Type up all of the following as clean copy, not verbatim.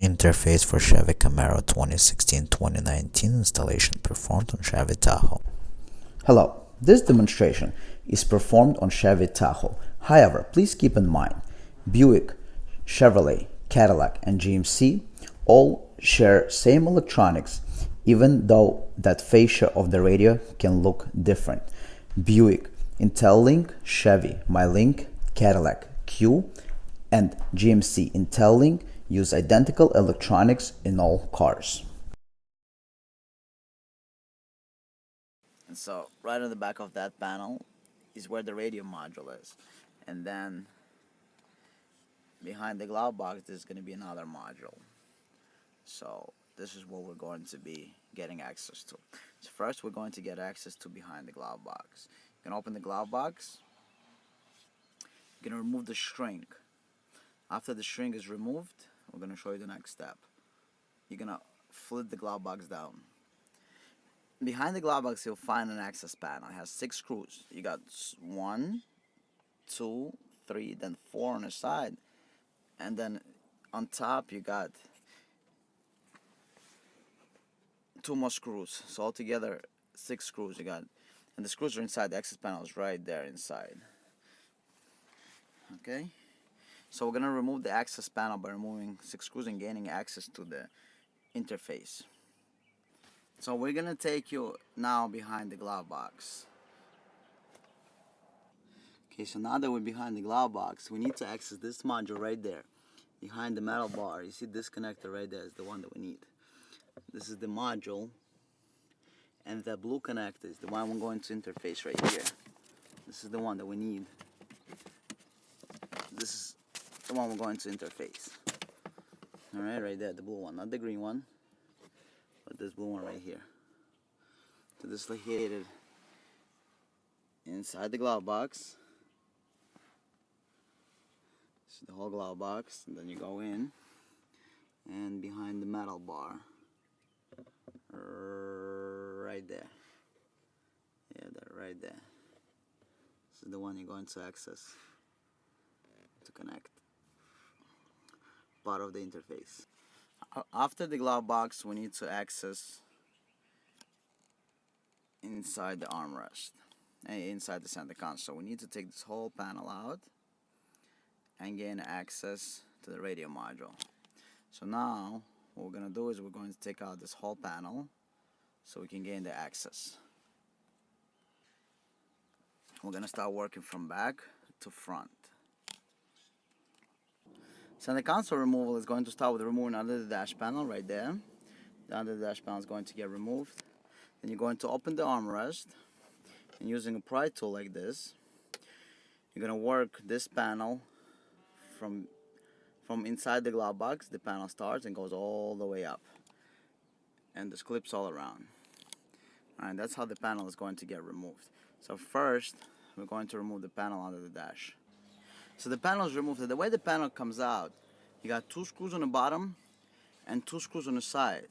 Interface for Chevy Camaro 2016-2019 installation performed on Chevy Tahoe. Hello, this demonstration is performed on Chevy Tahoe. However, please keep in mind, Buick, Chevrolet, Cadillac, and GMC all share same electronics, even though that fascia of the radio can look different. Buick, IntelliLink, Chevy, MyLink, Cadillac, Q, and GMC IntelliLink use identical electronics in all cars. And so right on the back of that panel is where the radio module is. And then behind the glove box there's going to be another module. So this is what we're going to be getting access to. So first we're going to get access to behind the glove box. You can open the glove box. You're going to remove the string. After the string is removed, we're going to show you the next step. You're going to flip the glove box down. Behind the glove box you'll find an access panel. It has 6 screws. You got 1, 2, 3, then 4 on the side. And then on top you got 2 more screws. So altogether 6 screws you got. And the screws are inside. The access panel is right there inside. Okay? So we're going to remove the access panel by removing 6 screws and gaining access to the interface. So we're going to take you now behind the glove box. Okay, so now that we're behind the glove box, we need to access this module right there. Behind the metal bar, you see this connector right there is the one that we need. This is the module, and the blue connector is the one we're going to interface right here. This is the one that we need. This is the one we're going to interface. Alright, right there, the blue one, not the green one, but this blue one right here. So this is located inside the glove box. This is the whole glove box, and then you go in and behind the metal bar. Right there. Yeah, that right there. This is the one you're going to access to connect. Part of the interface. After the glove box, we need to access inside the armrest, inside the center console. We need to take this whole panel out and gain access to the radio module. So now what we're going to do is we're going to take out this whole panel so we can gain the access. We're going to start working from back to front. So the console removal is going to start with removing under the dash panel right there. The under the dash panel is going to get removed. Then you're going to open the armrest, and using a pry tool like this, you're going to work this panel from inside the glove box. The panel starts and goes all the way up, and there's clips all around. Alright, that's how the panel is going to get removed. So first we're going to remove the panel under the dash. So the panel is removed. The way the panel comes out, you got 2 screws on the bottom and 2 screws on the side.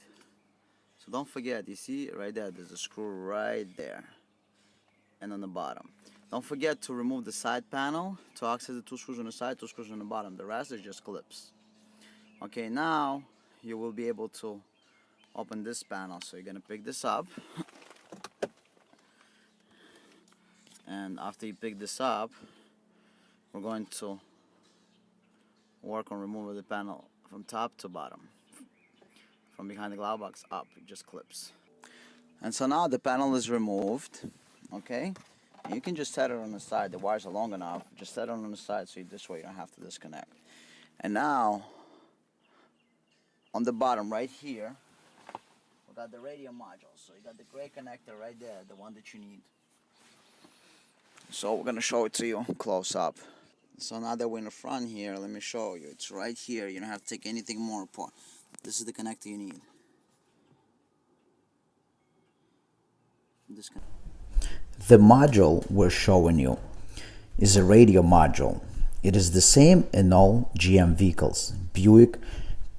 So don't forget, you see right there, there's a screw right there and on the bottom. Don't forget to remove the side panel to access the 2 screws on the side, 2 screws on the bottom. The rest is just clips. Okay, now you will be able to open this panel. So you're going to pick this up. And after you pick this up, we're going to work on removing the panel from top to bottom. From behind the glove box up, it just clips. And so now the panel is removed. Okay? And you can just set it on the side. The wires are long enough. Just set it on the side so this way you don't have to disconnect. And now, on the bottom right here, we got the radio module. So you got the gray connector right there, the one that you need. So we're going to show it to you close up. So now that we're in the front here, let me show you. It's right here. You don't have to take anything more apart. This is the connector you need. The module we're showing you is a radio module. It is the same in all GM vehicles, Buick,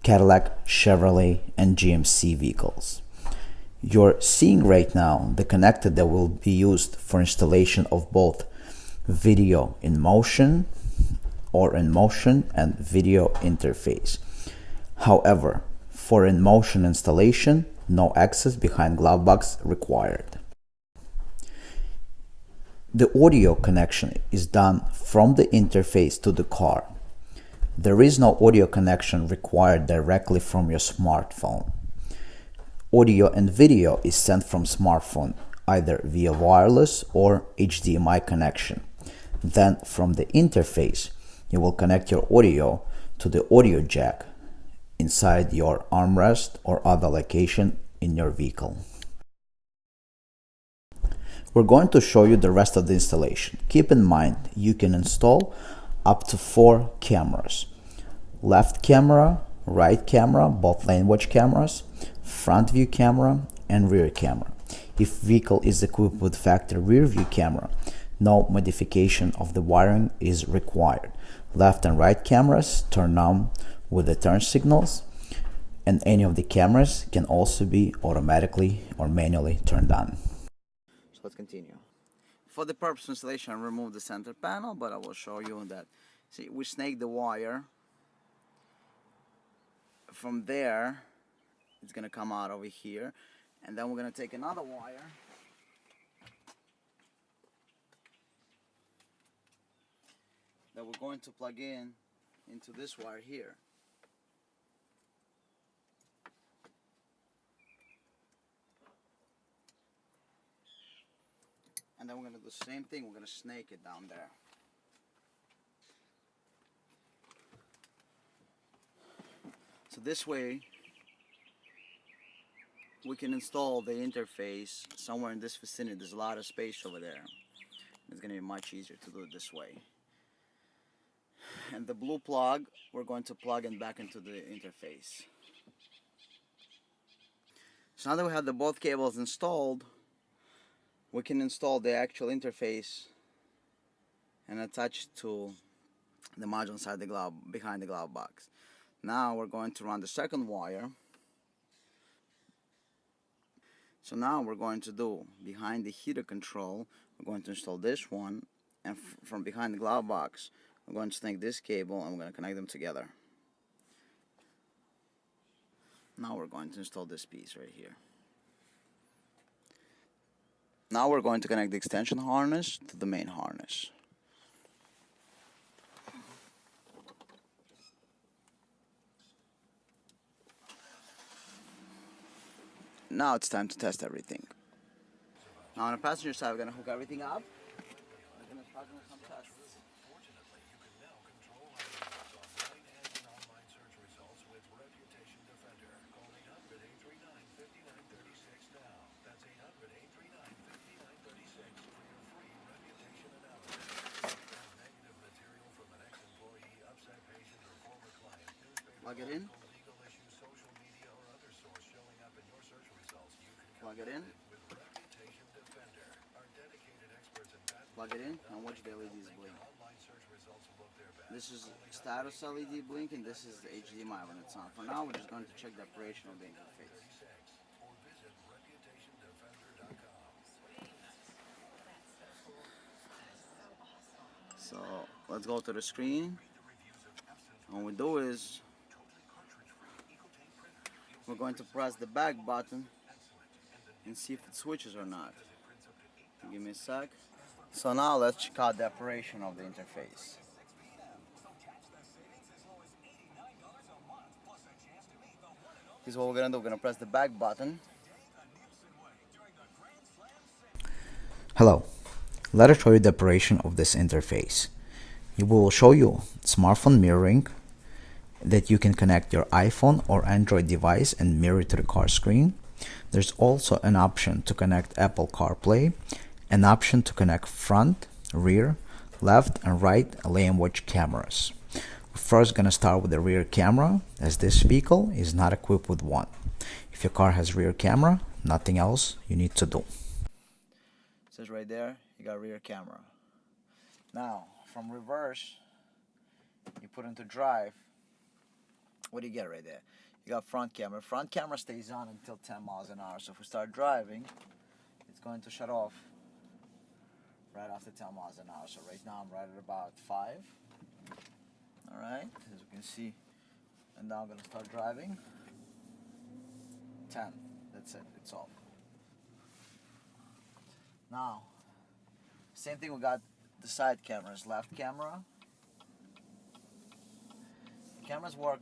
Cadillac, Chevrolet, and GMC vehicles. You're seeing right now the connector that will be used for installation of both video in motion or in motion and video interface. However, for in-motion installation, no access behind Glovebox required. The audio connection is done from the interface to the car. There is no audio connection required directly from your smartphone. Audio and video is sent from smartphone either via wireless or HDMI connection. Then from the interface, you will connect your audio to the audio jack inside your armrest or other location in your vehicle. We're going to show you the rest of the installation. Keep in mind, you can install up to 4 cameras. Left camera, right camera, both lane watch cameras, front view camera, and rear camera. If vehicle is equipped with factory rear view camera, no modification of the wiring is required. Left and right cameras turn on with the turn signals, and any of the cameras can also be automatically or manually turned on. So let's continue. For the purpose of installation, I removed the center panel, but I will show you that. See, we snake the wire. From there, it's gonna come out over here, and then we're gonna take another wire that we're going to plug in into this wire here. And then we're gonna do the same thing, we're gonna snake it down there. So this way we can install the interface somewhere in this vicinity. There's a lot of space over there. It's going to be much easier to do it this way. And the blue plug, we're going to plug in back into the interface. So now that we have the both cables installed, we can install the actual interface and attach it to the module inside the glove, behind the glove box. Now we're going to run the second wire. So now we're going to do behind the heater control, we're going to install this one, and from behind the glove box we're going to snake this cable and we're going to connect them together. Now we're going to install this piece right here. Now we're going to connect the extension harness to the main harness. Now it's time to test everything. Now on the passenger side, we're going to hook everything up. We're going to start doing some tests. Fortunately, you can now control items online and in online search results with Reputation Defender. Call 800-839-5936 now. That's 800-839-5936 for your free reputation analysis. Have negative material from an ex-employee, upset patient, or former client, newspaper, Plug it in. legal issues, social media, or other source showing up in your search results. You can Plug it in. with Reputation Defender. Our dedicated experts in bad Plug it in and watch the LEDs blink. online search results look their best. This is status LED blinking, this is the HDMI when it's on. For now, we're just going to check the operation of the interface. Or visit reputationdefender.com. So let's go to the screen. What we do is we're going to press the back button and see if it switches or not. Give me a sec. So now let's check out the operation of the interface. Here's what we're gonna do. We're gonna press the back button. Hello, let us show you the operation of this interface. We will show you smartphone mirroring, that you can connect your iPhone or Android device and mirror to the car screen. There's also an option to connect Apple Carplay, an option to connect front, rear, left and right lane watch cameras. We're first gonna start with the rear camera, as this vehicle is not equipped with one. If your car has rear camera, nothing else you need to do. It says right there, you got rear camera. Now, from reverse, you put into drive. What do you get right there? You got front camera. Front camera stays on until 10 miles an hour. So if we start driving, it's going to shut off right after 10 miles an hour. So right now I'm right at about 5. Alright, as you can see, And now I'm gonna start driving. 10. That's it. It's off. Now, same thing. We got the side cameras. Left camera. Cameras work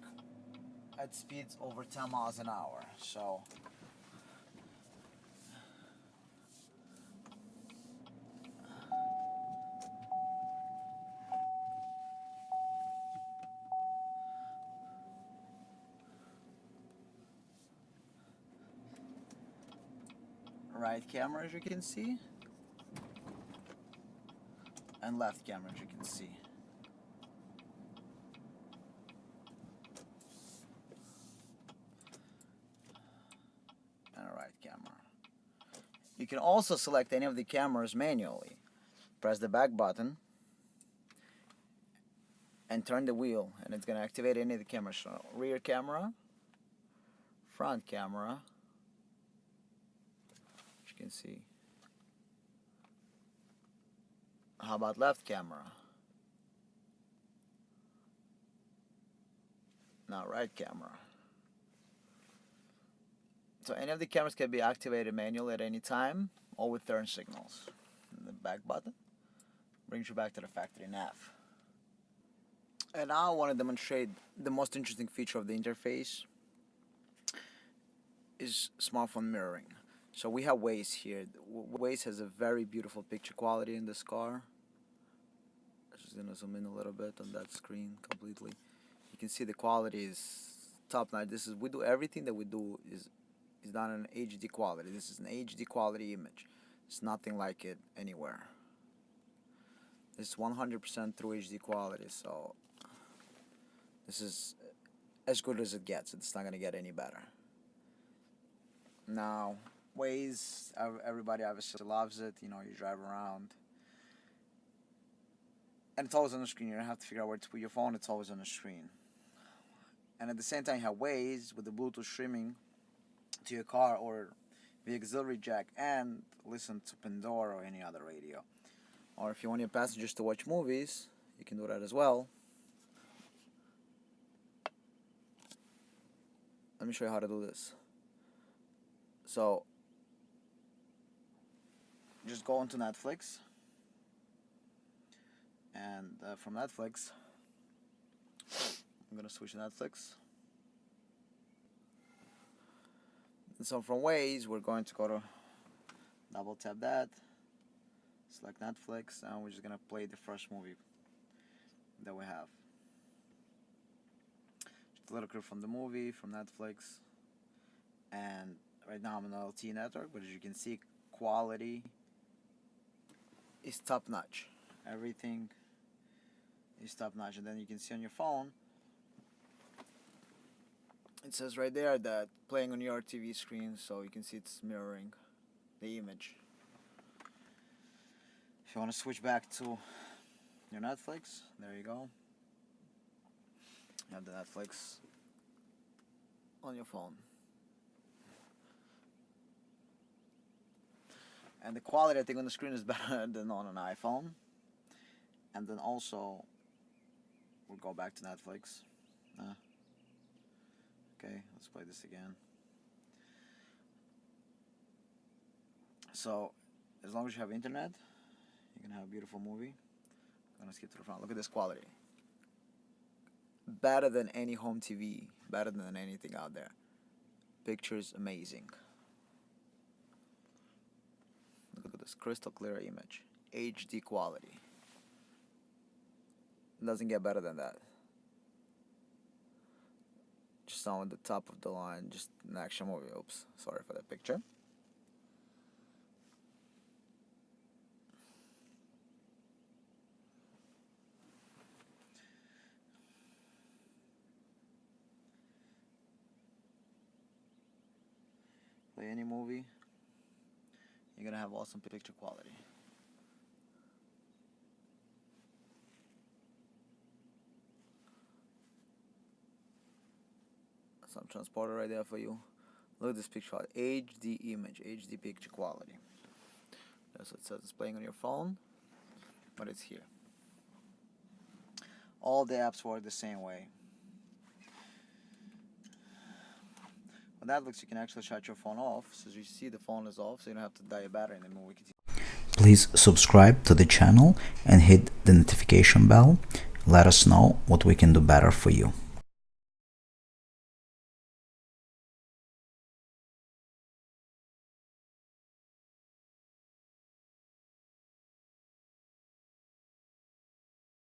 at speeds over 10 miles an hour. So right camera, as you can see, and left camera, as you can see. And a right camera. You can also select any of the cameras manually. Press the back button and turn the wheel, and it's going to activate any of the cameras. So rear camera, front camera, as you can see. How about left camera? Now right camera. So any of the cameras can be activated manually at any time, or with turn signals. And the back button brings you back to the factory nav. And now I want to demonstrate the most interesting feature of the interface is smartphone mirroring. So we have Waze here. Waze has a very beautiful picture quality in this car. I'm just gonna zoom in a little bit on that screen completely. You can see the quality is top notch. We do everything that we do is done in HD quality. This is an HD quality image. It's nothing like it anywhere. This is 100% through HD quality, so this is as good as it gets. It's not gonna get any better. Now, Waze, everybody obviously loves it. You know, you drive around, and it's always on the screen. You don't have to figure out where to put your phone. It's always on the screen. And at the same time, you have Waze with the Bluetooth streaming to your car or the auxiliary jack, and listen to Pandora or any other radio. Or if you want your passengers to watch movies, you can do that as well. Let me show you how to do this. So, just go onto Netflix, and from Netflix, I'm gonna switch to Netflix. And so from Waze, we're going to go to double tap that, select Netflix, and we're just gonna play the first movie that we have. Just a little clip from the movie from Netflix, and right now I'm on LTE network, but as you can see, quality is top notch. Everything is top notch, and then you can see on your phone. It says right there that playing on your TV screen, so you can see it's mirroring the image. If you want to switch back to your Netflix, there you go. You have the Netflix on your phone. And the quality, I think, on the screen is better than on an iPhone. And then also, we'll go back to Netflix. Okay, let's play this again. So, as long as you have internet, you can have a beautiful movie. I'm gonna skip to the front. Look at this quality. Better than any home TV. Better than anything out there. Pictures amazing. Look at this crystal clear image. HD quality. Doesn't get better than that. Just on the top of the line, just an action movie. Oops, sorry for that picture. Play any movie, you're gonna have awesome picture quality. Some transporter right there for you. Look at this picture quality. HD image, HD picture quality. That's what it says. It's playing on your phone, but it's here. All the apps work the same way. When that looks, you can actually shut your phone off. So as you see, the phone is off, so you don't have to die a battery anymore. Please subscribe to the channel and hit the notification bell. Let us know what we can do better for you.